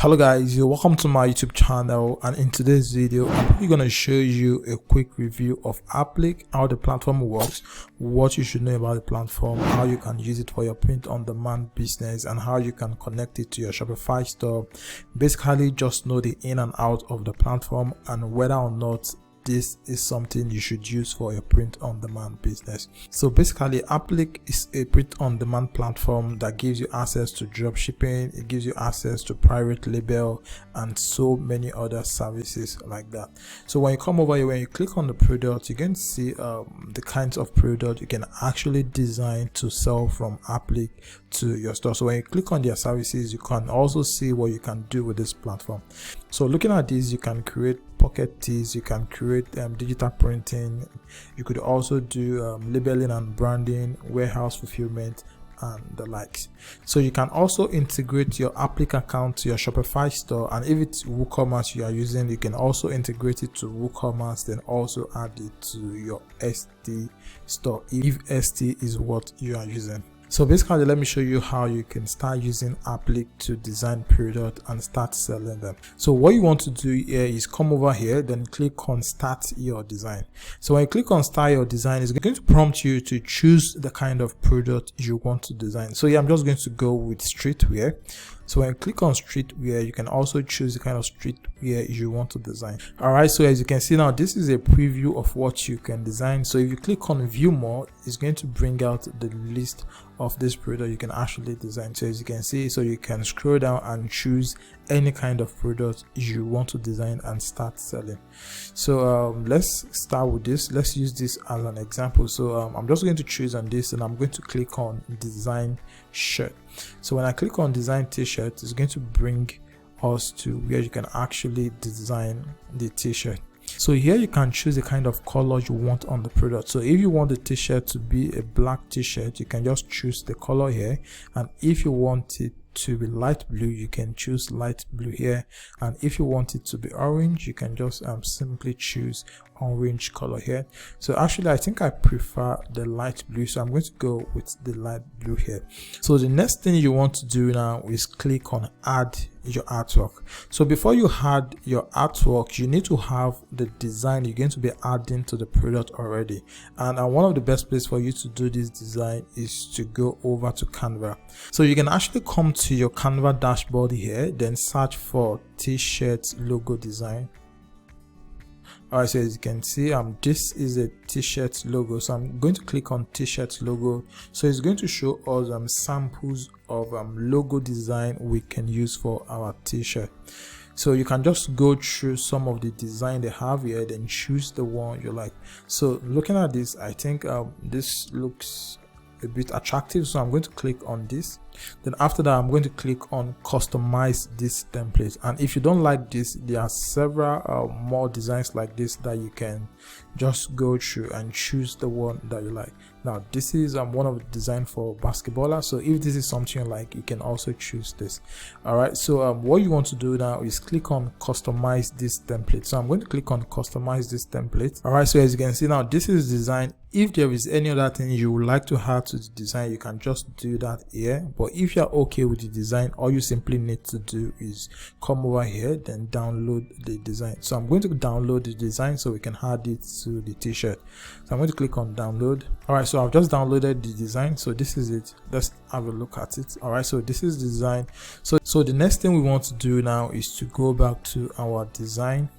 Hello guys, welcome to my YouTube channel, and in today's video I'm going to show you a quick review of Apliiq, how the platform works, what you should know about the platform, how you can use it for your print-on-demand business, and how you can connect it to your Shopify store. Basically just know the in and out of the platform and whether or not this is something you should use for your print-on-demand business. So basically Apliiq is a print-on-demand platform that gives you access to dropshipping, it gives you access to private label and so many other services like that. So when you come over here, when you click on the product, you can see the kinds of product you can actually design to sell from Apliiq to your store. So when you click on their services, you can also see what you can do with this platform. So looking at this, you can create pocket tees, you can create digital printing, you could also do labeling and branding, warehouse fulfillment, and the likes. So you can also integrate your Apliiq account to your Shopify store, and if it's WooCommerce you are using, you can also integrate it to WooCommerce, then also add it to your ST store if ST is what you are using. So basically, let me show you how you can start using Apliiq to design product and start selling them. So what you want to do here is come over here, then click on start your design. So when you click on start your design, it's going to prompt you to choose the kind of product you want to design. So yeah, I'm just going to go with streetwear. So when you click on streetwear, you can also choose the kind of streetwear you want to design. Alright, so as you can see now, this is a preview of what you can design. So if you click on view more, it's going to bring out the list of this product you can actually design. So as you can see, so you can scroll down and choose any kind of product you want to design and start selling. So let's start with this. Let's use this as an example. So I'm just going to choose on this, and I'm going to click on design shirt. So when I click on design t-shirt, it's going to bring us to where you can actually design the t-shirt. So here you can choose the kind of color you want on the product. So if you want the t-shirt to be a black t-shirt, you can just choose the color here, and if you want it to be light blue, you can choose light blue here, and if you want it to be orange, you can just simply choose orange color here. So actually I think I prefer the light blue, so I'm going to go with the light blue here. So the next thing you want to do now is click on add your artwork. So before you add your artwork, you need to have the design you're going to be adding to the product already, and one of the best places for you to do this design is to go over to Canva. So you can actually come to your Canva dashboard here, then search for t-shirt logo design. Alright, so as you can see, this is a t-shirt logo, so I'm going to click on t-shirt logo. So it's going to show us samples of logo design we can use for our t-shirt. So you can just go through some of the design they have here, then choose the one you like. So looking at this, I think this looks a bit attractive, so I'm going to click on this. Then after that, I'm going to click on customize this template, and if you don't like this, there are several more designs like this that you can just go through and choose the one that you like. Now this is one of the design for basketballer, so if this is something you like, you can also choose this. Alright, so what you want to do now is click on customize this template. So I'm going to click on customize this template. Alright, so as you can see now, this is design. If there is any other thing you would like to add to the design, you can just do that here. But if you're okay with the design, all you simply need to do is come over here, then download the design. So I'm going to download the design so we can add it to the t-shirt. So I'm going to click on download. Alright, so I've just downloaded the design. So this is it. Let's have a look at it. Alright, so this is the design. So the next thing we want to do now is to go back to our design.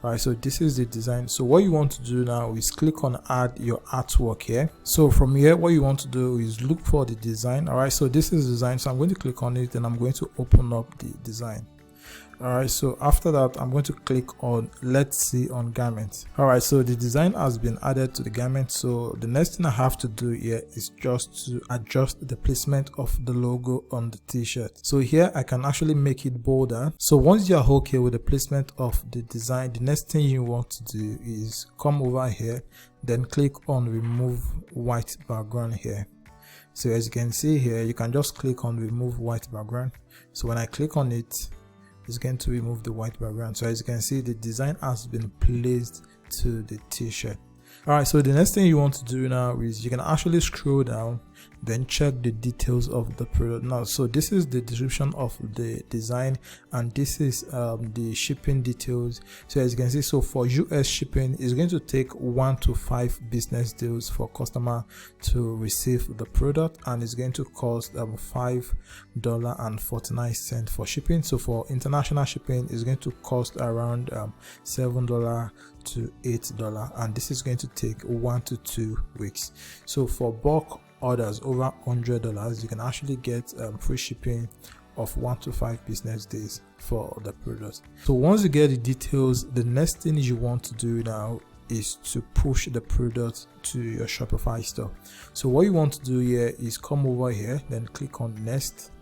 Alright, so this is the design. So what you want to do now is click on add your artwork here. So from here, what you want to do is look for the design. Alright, so this is design. So I'm going to click on it, and I'm going to open up the design. Alright, so after that, I'm going to click on let's see on garment. Alright, so the design has been added to the garment. So the next thing I have to do here is just to adjust the placement of the logo on the t-shirt. So here I can actually make it bolder. So once you're okay with the placement of the design, the next thing you want to do is come over here, then click on remove white background here. So as you can see here, you can just click on remove white background. So when I click on it, it's going to remove the white background. So as you can see, the design has been placed to the t-shirt. Alright, so the next thing you want to do now is you can actually scroll down then check the details of the product. Now, so this is the description of the design, and this is the shipping details. So as you can see, so for US shipping, it's going to take 1 to 5 business days for customer to receive the product, and it's going to cost $5.49 for shipping. So for international shipping, it's going to cost around $7 to $8, and this is going to take 1 to 2 weeks. So for bulk orders over $100, you can actually get free shipping of 1 to 5 business days for the product. So once you get the details, the next thing you want to do now is to push the product to your Shopify store. So what you want to do here is come over here, then click on next.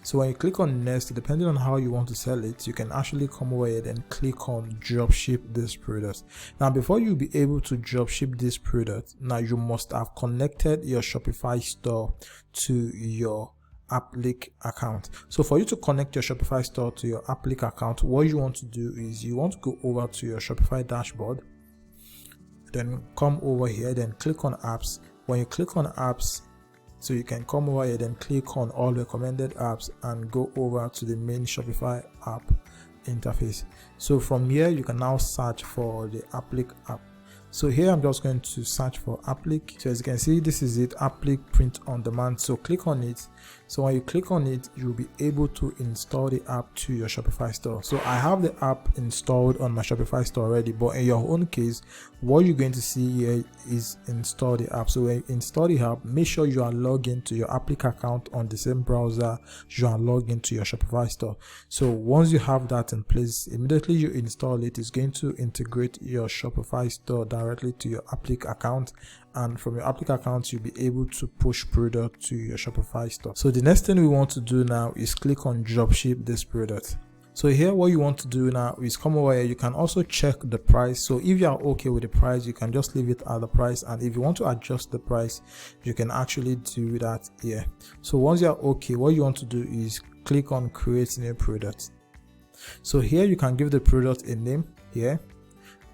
So when you click on next, depending on how you want to sell it, you can actually come over here and click on dropship this product. Now, before you be able to dropship this product, now you must have connected your Shopify store to your Apliiq account. So for you to connect your Shopify store to your Apliiq account, what you want to do is you want to go over to your Shopify dashboard, then come over here, then click on apps. When you click on apps, so you can come over here, then click on all recommended apps and go over to the main Shopify app interface. So from here, you can now search for the Apliiq app. So here I'm just going to search for Apliiq. So as you can see, this is it, Apliiq print on demand. So click on it. So when you click on it, you'll be able to install the app to your Shopify store. So I have the app installed on my Shopify store already, but in your own case, what you're going to see here is install the app. So when you install the app, make sure you are logged into your Apliiq account on the same browser you are logged into your Shopify store. So once you have that in place, immediately you install it, it's going to integrate your Shopify store directly to your Apliiq account, and from your Apliiq account you'll be able to push product to your Shopify store. So the next thing we want to do now is click on dropship this product. So here what you want to do now is come over here. You can also check the price. So if you are okay with the price, you can just leave it at the price, and if you want to adjust the price, you can actually do that here. So once you are okay, what you want to do is click on create new product. So here you can give the product a name here,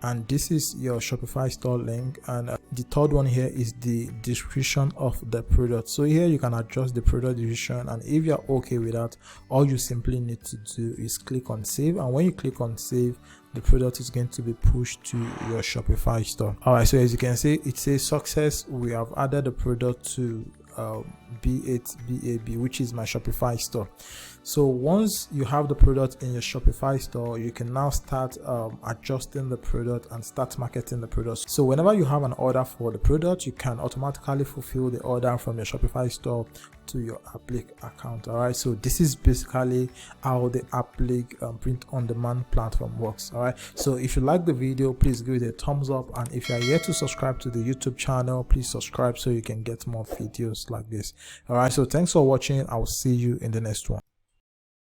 and this is your Shopify store link, and the third one here is the description of the product. So here you can adjust the product description, and if you're okay with that, all you simply need to do is click on save, and when you click on save, the product is going to be pushed to your Shopify store. All right, so as you can see, it says success, we have added the product to B8 BAB, which is my Shopify store. So once you have the product in your Shopify store, you can now start adjusting the product and start marketing the product. So whenever you have an order for the product, you can automatically fulfill the order from your Shopify store to your Apliiq account. All right, so this is basically how the Apliiq print on demand platform works. All right, so if you like the video, please give it a thumbs up, and if you are yet to subscribe to the YouTube channel, please subscribe so you can get more videos like this. All right, so thanks for watching. I will see you in the next one.